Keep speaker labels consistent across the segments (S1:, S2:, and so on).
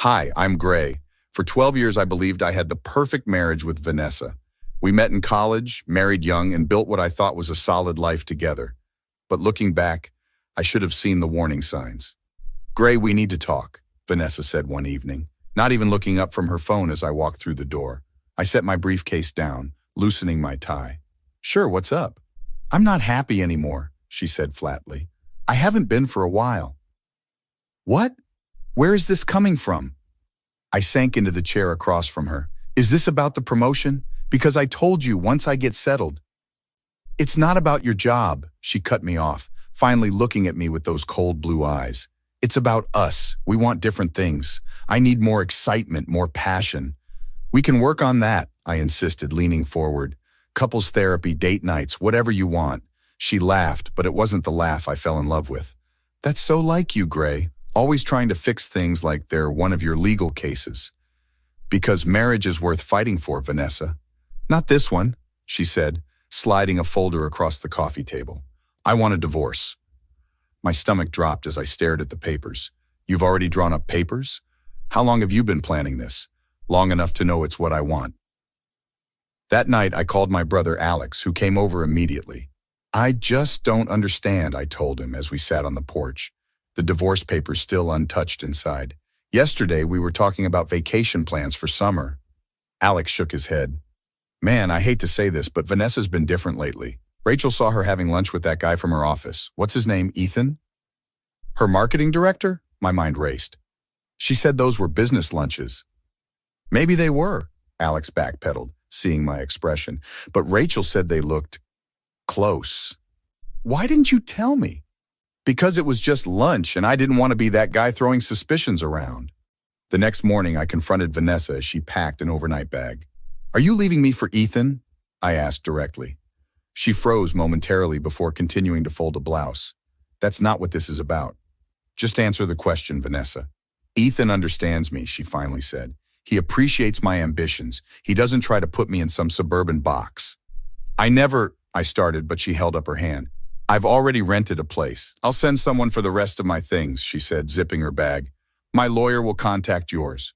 S1: Hi, I'm Gray. For 12 years, I believed I had the perfect marriage with Vanessa. We met in college, married young, and built what I thought was a solid life together. But looking back, I should have seen the warning signs. Gray, we need to talk, Vanessa said one evening, not even looking up from her phone as I walked through the door. I set my briefcase down, loosening my tie. Sure, what's up? I'm not happy anymore, she said flatly. I haven't been for a while. What? Where is this coming from? I sank into the chair across from her. Is this about the promotion? Because I told you once I get settled. It's not about your job, she cut me off, finally looking at me with those cold blue eyes. It's about us. We want different things. I need more excitement, more passion. We can work on that, I insisted, leaning forward. Couples therapy, date nights, whatever you want. She laughed, but it wasn't the laugh I fell in love with. That's so like you, Gray. Always trying to fix things like they're one of your legal cases. Because marriage is worth fighting for, Vanessa. Not this one, she said, sliding a folder across the coffee table. I want a divorce. My stomach dropped as I stared at the papers. You've already drawn up papers? How long have you been planning this? Long enough to know it's what I want. That night, I called my brother Alex, who came over immediately. I just don't understand, I told him as we sat on the porch, the divorce papers still untouched inside. Yesterday, we were talking about vacation plans for summer. Alex shook his head. Man, I hate to say this, but Vanessa's been different lately. Rachel saw her having lunch with that guy from her office. What's his name, Ethan? Her marketing director? My mind raced. She said those were business lunches. Maybe they were, Alex backpedaled, seeing my expression. But Rachel said they looked close. Why didn't you tell me? Because it was just lunch and I didn't want to be that guy throwing suspicions around. The next morning, I confronted Vanessa as she packed an overnight bag. Are you leaving me for Ethan? I asked directly. She froze momentarily before continuing to fold a blouse. That's not what this is about. Just answer the question, Vanessa. Ethan understands me, she finally said. He appreciates my ambitions. He doesn't try to put me in some suburban box. I started, but she held up her hand. I've already rented a place. I'll send someone for the rest of my things, she said, zipping her bag. My lawyer will contact yours.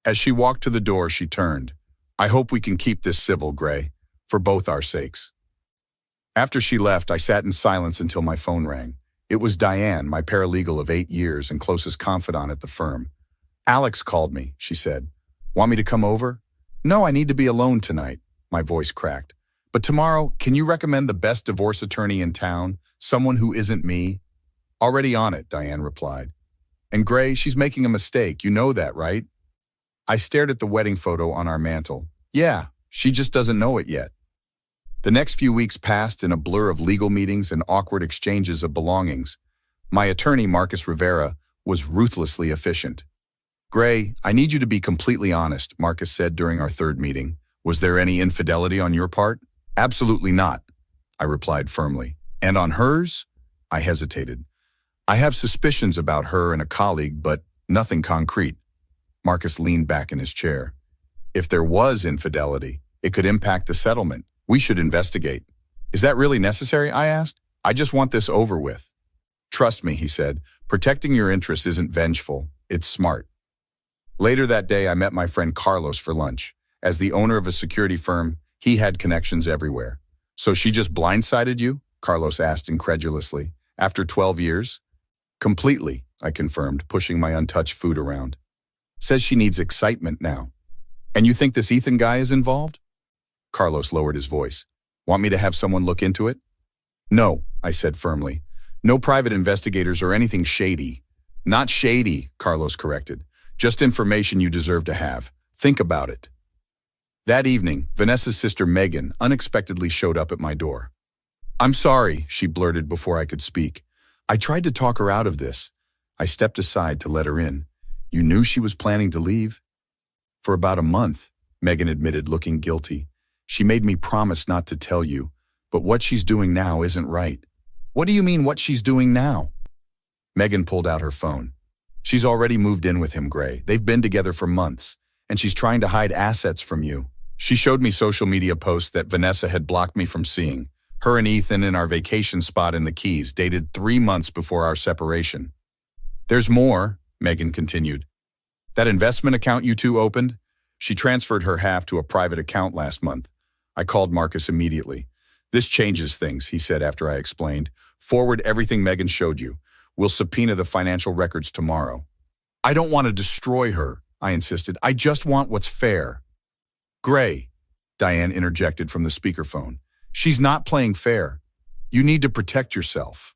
S1: As she walked to the door, she turned. I hope we can keep this civil, Gray, for both our sakes. After she left, I sat in silence until my phone rang. It was Diane, my paralegal of 8 years and closest confidant at the firm. Alex called me, she said. Want me to come over? No, I need to be alone tonight. My voice cracked. But tomorrow, can you recommend the best divorce attorney in town? Someone who isn't me? Already on it, Diane replied. And Gray, she's making a mistake. You know that, right? I stared at the wedding photo on our mantle. Yeah, she just doesn't know it yet. The next few weeks passed in a blur of legal meetings and awkward exchanges of belongings. My attorney, Marcus Rivera, was ruthlessly efficient. Gray, I need you to be completely honest, Marcus said during our third meeting. Was there any infidelity on your part? Absolutely not, I replied firmly. And on hers? I hesitated. I have suspicions about her and a colleague, but nothing concrete. Marcus leaned back in his chair. If there was infidelity, it could impact the settlement. We should investigate. Is that really necessary? I asked. I just want this over with. Trust me, he said. Protecting your interests isn't vengeful. It's smart. Later that day, I met my friend Carlos for lunch. As the owner of a security firm, he had connections everywhere. So she just blindsided you? Carlos asked incredulously. After 12 years? Completely, I confirmed, pushing my untouched food around. Says she needs excitement now. And you think this Ethan guy is involved? Carlos lowered his voice. Want me to have someone look into it? No, I said firmly. No private investigators or anything shady. Not shady, Carlos corrected. Just information you deserve to have. Think about it. That evening, Vanessa's sister Megan unexpectedly showed up at my door. I'm sorry, she blurted before I could speak. I tried to talk her out of this. I stepped aside to let her in. You knew she was planning to leave? For about a month, Megan admitted, looking guilty. She made me promise not to tell you, but what she's doing now isn't right. What do you mean what she's doing now? Megan pulled out her phone. She's already moved in with him, Gray. They've been together for months, and she's trying to hide assets from you. She showed me social media posts that Vanessa had blocked me from seeing. Her and Ethan in our vacation spot in the Keys, dated 3 months before our separation. There's more, Megan continued. That investment account you two opened? She transferred her half to a private account last month. I called Marcus immediately. This changes things, he said after I explained. Forward everything Megan showed you. We'll subpoena the financial records tomorrow. I don't want to destroy her, I insisted. I just want what's fair. Gray, Diane interjected from the speakerphone. She's not playing fair. You need to protect yourself.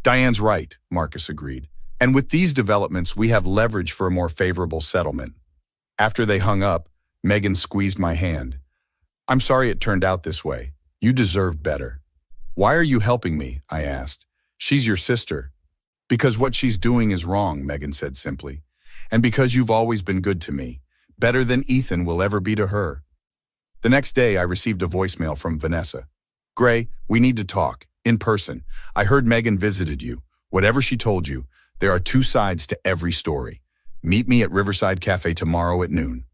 S1: Diane's right, Marcus agreed. And with these developments, we have leverage for a more favorable settlement. After they hung up, Megan squeezed my hand. I'm sorry it turned out this way. You deserved better. Why are you helping me? I asked. She's your sister. Because what she's doing is wrong, Megan said simply. And because you've always been good to me. Better than Ethan will ever be to her. The next day, I received a voicemail from Vanessa. Gray, we need to talk. In person. I heard Megan visited you. Whatever she told you, there are two sides to every story. Meet me at Riverside Cafe tomorrow at noon.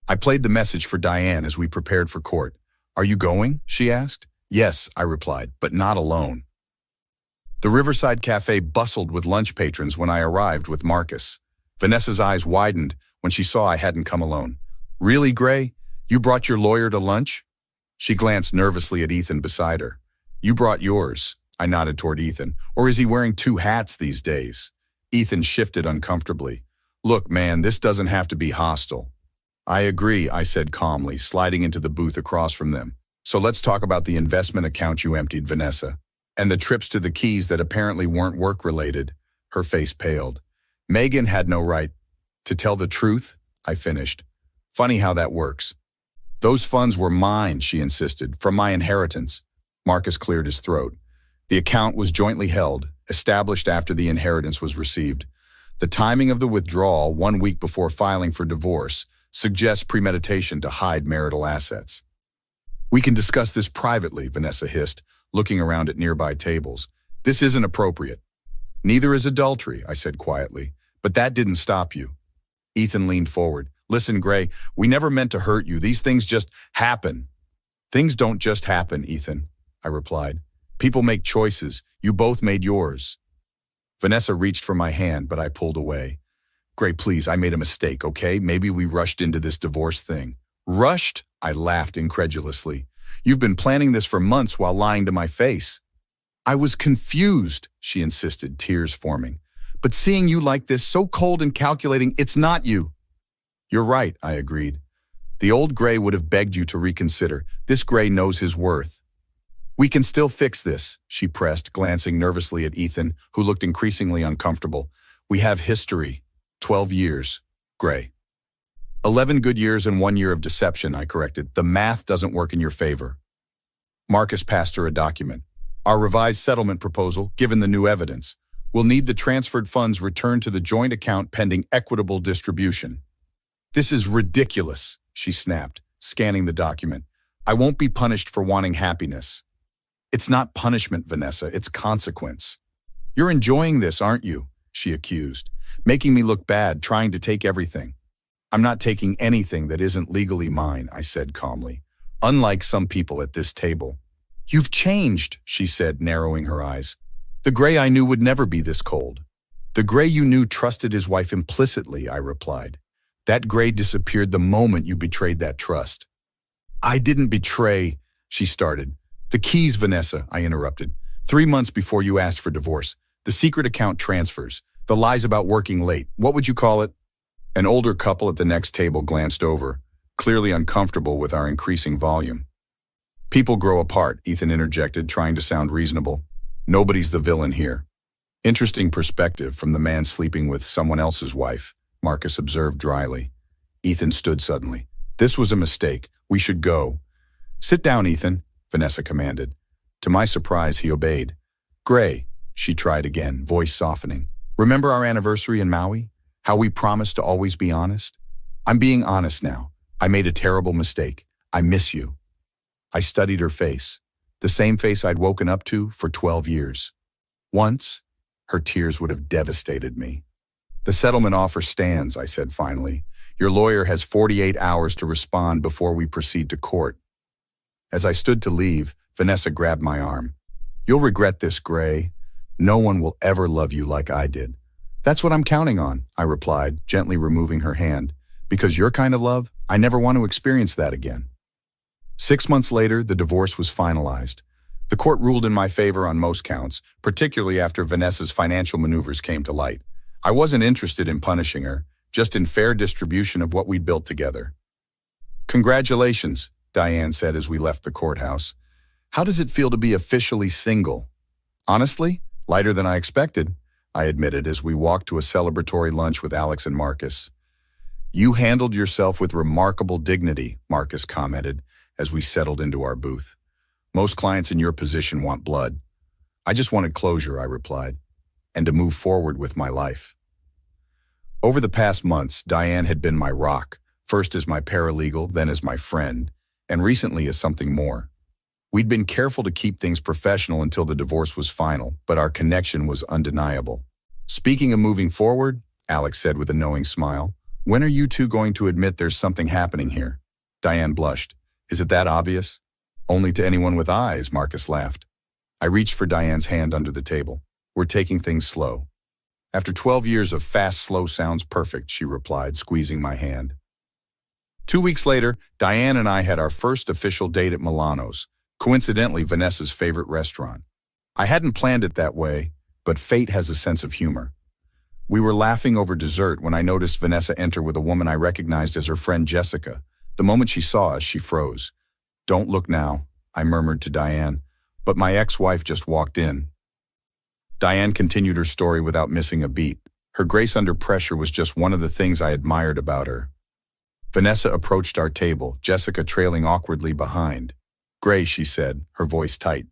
S1: I played the message for Diane as we prepared for court. Are you going? She asked. Yes, I replied, but not alone. The Riverside Cafe bustled with lunch patrons when I arrived with Marcus. Vanessa's eyes widened when she saw I hadn't come alone. Really, Gray? You brought your lawyer to lunch? She glanced nervously at Ethan beside her. You brought yours. I nodded toward Ethan. Or is he wearing two hats these days? Ethan shifted uncomfortably. Look, man, this doesn't have to be hostile. I agree, I said calmly, sliding into the booth across from them. So let's talk about the investment account you emptied, Vanessa. And the trips to the Keys that apparently weren't work-related. Her face paled. Megan had no right. To tell the truth, I finished. Funny how that works. Those funds were mine, she insisted, from my inheritance. Marcus cleared his throat. The account was jointly held, established after the inheritance was received. The timing of the withdrawal, 1 week before filing for divorce, suggests premeditation to hide marital assets. We can discuss this privately, Vanessa hissed, looking around at nearby tables. This isn't appropriate. Neither is adultery, I said quietly, but that didn't stop you. Ethan leaned forward. Listen, Gray, we never meant to hurt you. These things just happen. Things don't just happen, Ethan, I replied. People make choices. You both made yours. Vanessa reached for my hand, but I pulled away. Gray, please, I made a mistake, okay? Maybe we rushed into this divorce thing. Rushed? I laughed incredulously. You've been planning this for months while lying to my face. I was confused, she insisted, tears forming. But seeing you like this, so cold and calculating, it's not you. You're right, I agreed. The old Gray would have begged you to reconsider. This Gray knows his worth. We can still fix this, she pressed, glancing nervously at Ethan, who looked increasingly uncomfortable. We have history. 12 years, Gray. 11 good years and 1 year of deception, I corrected. The math doesn't work in your favor. Marcus passed her a document. Our revised settlement proposal, given the new evidence, will need the transferred funds returned to the joint account pending equitable distribution. This is ridiculous, she snapped, scanning the document. I won't be punished for wanting happiness. It's not punishment, Vanessa, it's consequence. You're enjoying this, aren't you? She accused, making me look bad, trying to take everything. I'm not taking anything that isn't legally mine, I said calmly, unlike some people at this table. You've changed, she said, narrowing her eyes. The Gray I knew would never be this cold. The Gray you knew trusted his wife implicitly, I replied. That Gray disappeared the moment you betrayed that trust. I didn't betray, she started. The Keys, Vanessa, I interrupted. 3 months before you asked for divorce. The secret account transfers. The lies about working late. What would you call it? An older couple at the next table glanced over, clearly uncomfortable with our increasing volume. People grow apart, Ethan interjected, trying to sound reasonable. Nobody's the villain here. Interesting perspective from the man sleeping with someone else's wife, Marcus observed dryly. Ethan stood suddenly. This was a mistake. We should go. Sit down, Ethan, Vanessa commanded. To my surprise, he obeyed. Gray, she tried again, voice softening. Remember our anniversary in Maui? How we promised to always be honest? I'm being honest now. I made a terrible mistake. I miss you. I studied her face, the same face I'd woken up to for 12 years. Once, her tears would have devastated me. The settlement offer stands, I said finally. Your lawyer has 48 hours to respond before we proceed to court. As I stood to leave, Vanessa grabbed my arm. You'll regret this, Gray. No one will ever love you like I did. That's what I'm counting on, I replied, gently removing her hand. Because your kind of love, I never want to experience that again. 6 months later, the divorce was finalized. The court ruled in my favor on most counts, particularly after Vanessa's financial maneuvers came to light. I wasn't interested in punishing her, just in fair distribution of what we'd built together. Congratulations, Diane said as we left the courthouse. How does it feel to be officially single? Honestly, lighter than I expected, I admitted as we walked to a celebratory lunch with Alex and Marcus. You handled yourself with remarkable dignity, Marcus commented as we settled into our booth. Most clients in your position want blood. I just wanted closure, I replied, and to move forward with my life. Over the past months, Diane had been my rock, first as my paralegal, then as my friend, and recently as something more. We'd been careful to keep things professional until the divorce was final, but our connection was undeniable. Speaking of moving forward, Alex said with a knowing smile, when are you two going to admit there's something happening here? Diane blushed. Is it that obvious? Only to anyone with eyes, Marcus laughed. I reached for Diane's hand under the table. We're taking things slow. After 12 years of fast, slow sounds perfect, she replied, squeezing my hand. 2 weeks later, Diane and I had our first official date at Milano's, coincidentally Vanessa's favorite restaurant. I hadn't planned it that way, but fate has a sense of humor. We were laughing over dessert when I noticed Vanessa enter with a woman I recognized as her friend Jessica. The moment she saw us, she froze. Don't look now, I murmured to Diane, but my ex-wife just walked in. Diane continued her story without missing a beat. Her grace under pressure was just one of the things I admired about her. Vanessa approached our table, Jessica trailing awkwardly behind. Gray, she said, her voice tight.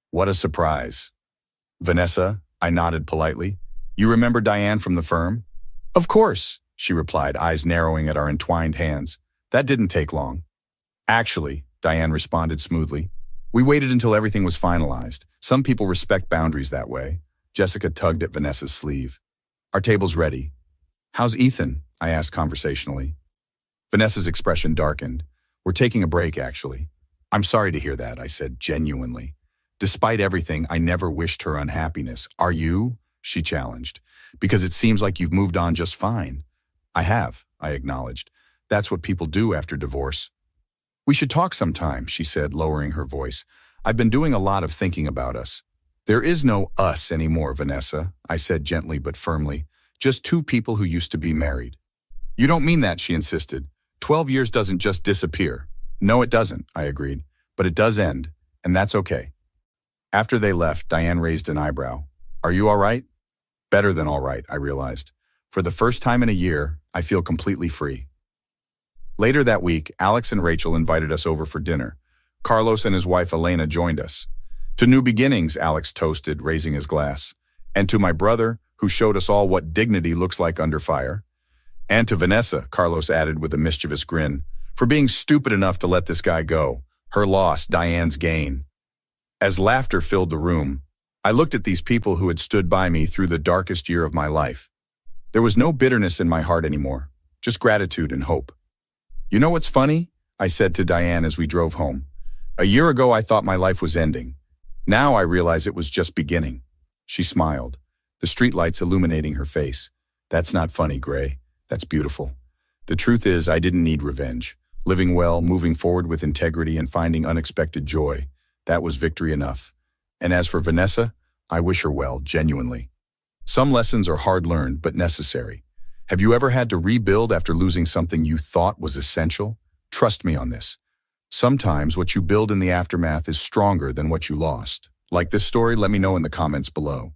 S1: What a surprise. Vanessa, I nodded politely. You remember Diane from the firm? Of course, she replied, eyes narrowing at our entwined hands. That didn't take long. Actually, Diane responded smoothly. We waited until everything was finalized. Some people respect boundaries that way. Jessica tugged at Vanessa's sleeve. Our table's ready. How's Ethan? I asked conversationally. Vanessa's expression darkened. We're taking a break, actually. I'm sorry to hear that, I said genuinely. Despite everything, I never wished her unhappiness. Are you? She challenged. Because it seems like you've moved on just fine. I have, I acknowledged. That's what people do after divorce. We should talk sometime, she said, lowering her voice. I've been doing a lot of thinking about us. There is no us anymore, Vanessa, I said gently but firmly. Just two people who used to be married. You don't mean that, she insisted. 12 years doesn't just disappear. No, it doesn't, I agreed. But it does end, and that's okay. After they left, Diane raised an eyebrow. Are you all right? Better than all right, I realized. For the first time in a year, I feel completely free. Later that week, Alex and Rachel invited us over for dinner. Carlos and his wife Elena joined us. To new beginnings, Alex toasted, raising his glass. And to my brother, who showed us all what dignity looks like under fire. And to Vanessa, Carlos added with a mischievous grin, for being stupid enough to let this guy go. Her loss, Diane's gain. As laughter filled the room, I looked at these people who had stood by me through the darkest year of my life. There was no bitterness in my heart anymore, just gratitude and hope. You know what's funny? I said to Diane as we drove home. A year ago, I thought my life was ending. Now I realize it was just beginning. She smiled, the streetlights illuminating her face. That's not funny, Gray. That's beautiful. The truth is, I didn't need revenge. Living well, moving forward with integrity, and finding unexpected joy. That was victory enough. And as for Vanessa, I wish her well, genuinely. Some lessons are hard-learned, but necessary. Have you ever had to rebuild after losing something you thought was essential? Trust me on this. Sometimes what you build in the aftermath is stronger than what you lost. Like this story? Let me know in the comments below.